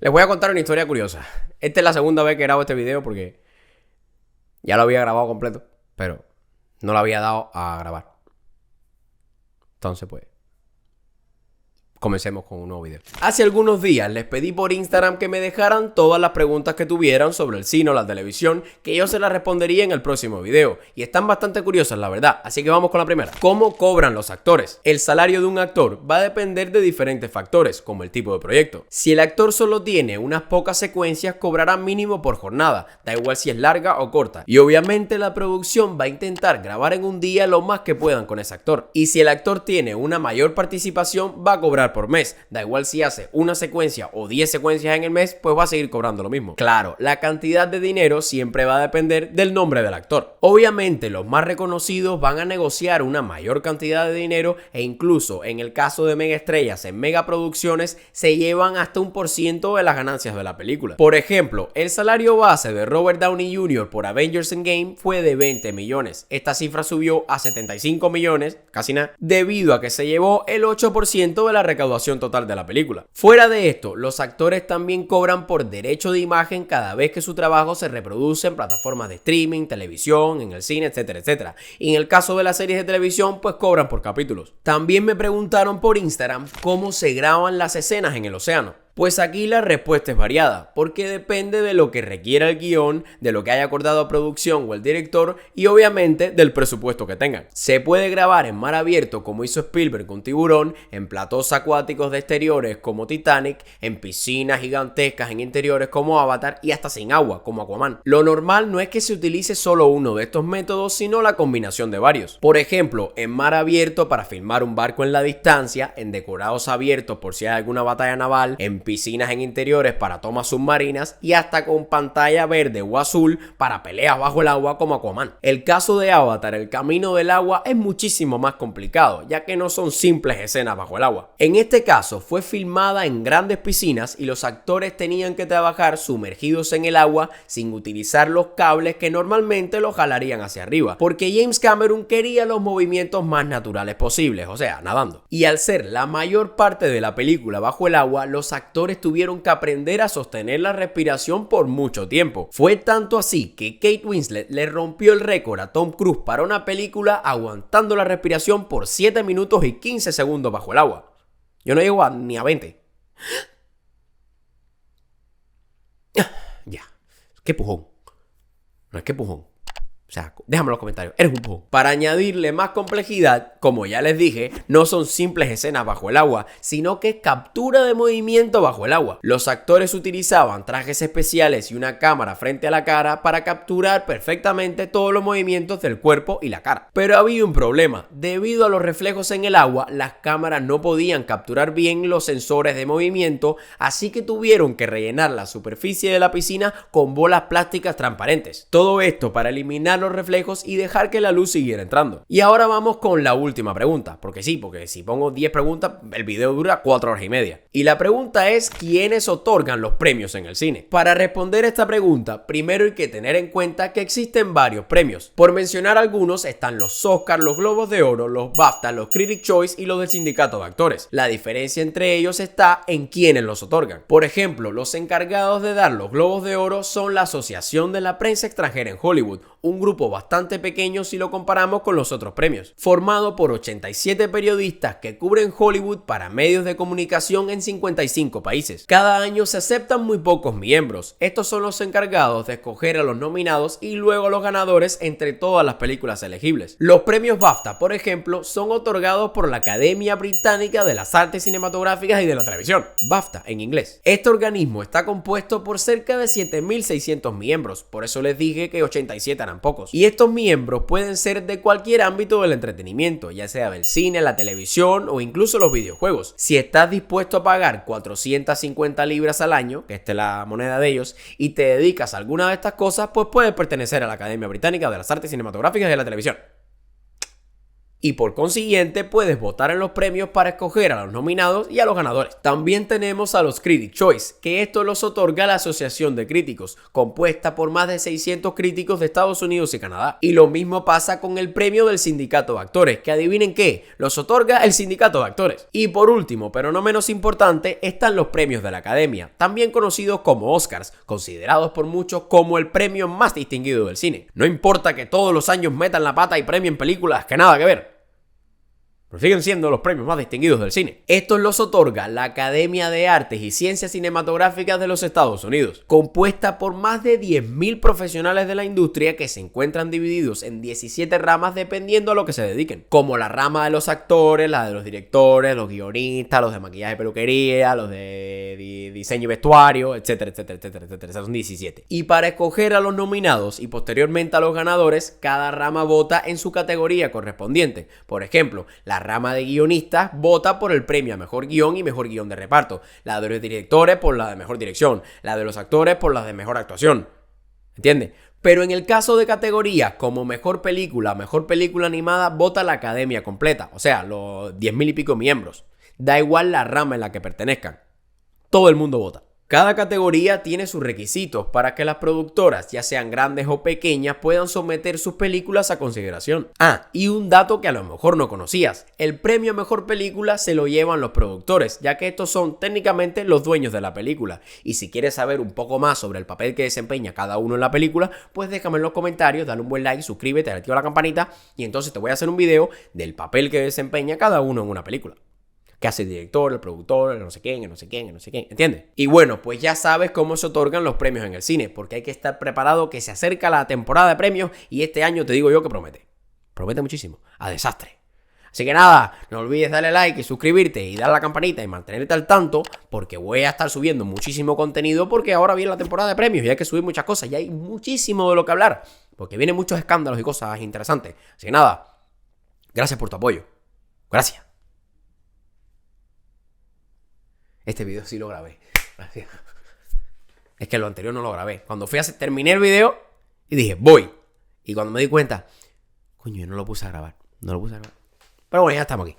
Les voy a contar una historia curiosa. Esta es la segunda vez que grabo este video porque ya lo había grabado completo, pero no lo había dado a grabar. Entonces, pues, comencemos con un nuevo video. Hace algunos días les pedí por Instagram que me dejaran todas las preguntas que tuvieran sobre el cine o la televisión, que yo se las respondería en el próximo video. Y están bastante curiosas, la verdad. Así que vamos con la primera. ¿Cómo cobran los actores? El salario de un actor va a depender de diferentes factores, como el tipo de proyecto. Si el actor solo tiene unas pocas secuencias, cobrará mínimo por jornada, da igual si es larga o corta. Y obviamente la producción va a intentar grabar en un día lo más que puedan con ese actor. Y si el actor tiene una mayor participación, va a cobrar por mes, da igual si hace una secuencia o 10 secuencias en el mes, pues va a seguir cobrando lo mismo. Claro, la cantidad de dinero siempre va a depender del nombre del actor. Obviamente los más reconocidos van a negociar una mayor cantidad de dinero e incluso en el caso de mega estrellas en megaproducciones se llevan hasta 1% de las ganancias de la película. Por ejemplo, el salario base de Robert Downey Jr. por Avengers Endgame fue de 20 millones. Esta cifra subió a 75 millones, casi nada, debido a que se llevó el 8% de la recaudación total de la película. Fuera de esto, los actores también cobran por derecho de imagen cada vez que su trabajo se reproduce en plataformas de streaming, televisión, en el cine, etcétera, etcétera. Y en el caso de las series de televisión, pues cobran por capítulos. También me preguntaron por Instagram cómo se graban las escenas en el océano. Pues aquí la respuesta es variada, porque depende de lo que requiera el guión, de lo que haya acordado a producción o el director y obviamente del presupuesto que tengan. Se puede grabar en mar abierto como hizo Spielberg con Tiburón, en platós acuáticos de exteriores como Titanic, en piscinas gigantescas en interiores como Avatar y hasta sin agua como Aquaman. Lo normal no es que se utilice solo uno de estos métodos, sino la combinación de varios. Por ejemplo, en mar abierto para filmar un barco en la distancia, en decorados abiertos por si hay alguna batalla naval, en piscinas en interiores para tomas submarinas y hasta con pantalla verde o azul para peleas bajo el agua como Aquaman. El caso de Avatar, el camino del agua, es muchísimo más complicado, ya que no son simples escenas bajo el agua. En este caso fue filmada en grandes piscinas y los actores tenían que trabajar sumergidos en el agua sin utilizar los cables que normalmente los jalarían hacia arriba, porque James Cameron quería los movimientos más naturales posibles, o sea, nadando. Y al ser la mayor parte de la película bajo el agua, los actores tuvieron que aprender a sostener la respiración por mucho tiempo. Fue tanto así que Kate Winslet le rompió el récord a Tom Cruise para una película aguantando la respiración por 7 minutos y 15 segundos bajo el agua. Yo no llego ni a 20. Ya. Qué pujón. No es que pujón. O sea, déjame en los comentarios, eres un pujón. Para añadirle más complejidad, como ya les dije, no son simples escenas bajo el agua, sino que captura de movimiento bajo el agua. Los actores utilizaban trajes especiales y una cámara frente a la cara para capturar perfectamente todos los movimientos del cuerpo y la cara. Pero había un problema, debido a los reflejos en el agua, las cámaras no podían capturar bien los sensores de movimiento, así que tuvieron que rellenar la superficie de la piscina con bolas plásticas transparentes. Todo esto para eliminar los reflejos y dejar que la luz siguiera entrando. Y ahora vamos con la última pregunta, porque si pongo 10 preguntas, el video dura 4 horas y media. Y la pregunta es, ¿quiénes otorgan los premios en el cine? Para responder esta pregunta, primero hay que tener en cuenta que existen varios premios. Por mencionar algunos, están los Oscars, los Globos de Oro, los BAFTA, los Critics' Choice y los del Sindicato de Actores. La diferencia entre ellos está en quiénes los otorgan. Por ejemplo, los encargados de dar los Globos de Oro son la Asociación de la Prensa Extranjera en Hollywood, un grupo bastante pequeño si lo comparamos con los otros premios, formado por 87 periodistas que cubren Hollywood para medios de comunicación en 55 países. Cada año se aceptan muy pocos miembros. Estos son los encargados de escoger a los nominados y luego a los ganadores entre todas las películas elegibles. Los premios BAFTA, por ejemplo, son otorgados por la Academia Británica de las Artes Cinematográficas y de la Televisión, BAFTA en inglés. Este organismo está compuesto por cerca de 7.600 miembros, por eso les dije que 87 eran pocos. Y estos miembros pueden ser de cualquier ámbito del entretenimiento, ya sea del cine, la televisión o incluso los videojuegos. Si estás dispuesto a pagar 450 libras al año, que esta es la moneda de ellos, y te dedicas a alguna de estas cosas, pues puedes pertenecer a la Academia Británica de las Artes Cinematográficas y de la Televisión. Y por consiguiente puedes votar en los premios para escoger a los nominados y a los ganadores. También tenemos a los Critic Choice, que esto los otorga la Asociación de Críticos, compuesta por más de 600 críticos de Estados Unidos y Canadá. Y lo mismo pasa con el premio del Sindicato de Actores, que adivinen qué, los otorga el Sindicato de Actores. Y por último, pero no menos importante, están los premios de la Academia, también conocidos como Oscars, considerados por muchos como el premio más distinguido del cine. No importa que todos los años metan la pata y premien películas que nada que ver, pero siguen siendo los premios más distinguidos del cine. Estos los otorga la Academia de Artes y Ciencias Cinematográficas de los Estados Unidos, compuesta por más de 10.000 profesionales de la industria que se encuentran divididos en 17 ramas dependiendo a lo que se dediquen, como la rama de los actores, la de los directores, los guionistas, los de maquillaje y peluquería, los de diseño y vestuario, etcétera, etcétera, etcétera, etcétera. Son 17. Y para escoger a los nominados y posteriormente a los ganadores, cada rama vota en su categoría correspondiente. Por ejemplo, la rama de guionistas vota por el premio a mejor guión y mejor guión de reparto, la de los directores por la de mejor dirección, la de los actores por la de mejor actuación, ¿entiendes? Pero en el caso de categorías como mejor película animada, vota la academia completa, o sea, los 10.000 y pico miembros, da igual la rama en la que pertenezcan, todo el mundo vota. Cada categoría tiene sus requisitos para que las productoras, ya sean grandes o pequeñas, puedan someter sus películas a consideración. Ah, y un dato que a lo mejor no conocías. El premio a mejor película se lo llevan los productores, ya que estos son técnicamente los dueños de la película. Y si quieres saber un poco más sobre el papel que desempeña cada uno en la película, pues déjame en los comentarios, dale un buen like, suscríbete, activa la campanita y entonces te voy a hacer un video del papel que desempeña cada uno en una película. Que hace el director, el productor, el no sé quién, el no sé quién, el no sé quién, ¿entiendes? Y bueno, pues ya sabes cómo se otorgan los premios en el cine, porque hay que estar preparado que se acerca la temporada de premios y este año te digo yo que promete. Promete muchísimo, a desastre. Así que nada, no olvides darle like y suscribirte y dar a la campanita y mantenerte al tanto, porque voy a estar subiendo muchísimo contenido porque ahora viene la temporada de premios y hay que subir muchas cosas y hay muchísimo de lo que hablar, porque vienen muchos escándalos y cosas interesantes. Así que nada, gracias por tu apoyo. Gracias. Este video sí lo grabé. Gracias. Es que lo anterior no lo grabé. Cuando terminé el video y dije, voy. Y cuando me di cuenta, coño, yo no lo puse a grabar. No lo puse a grabar. Pero bueno, ya estamos aquí.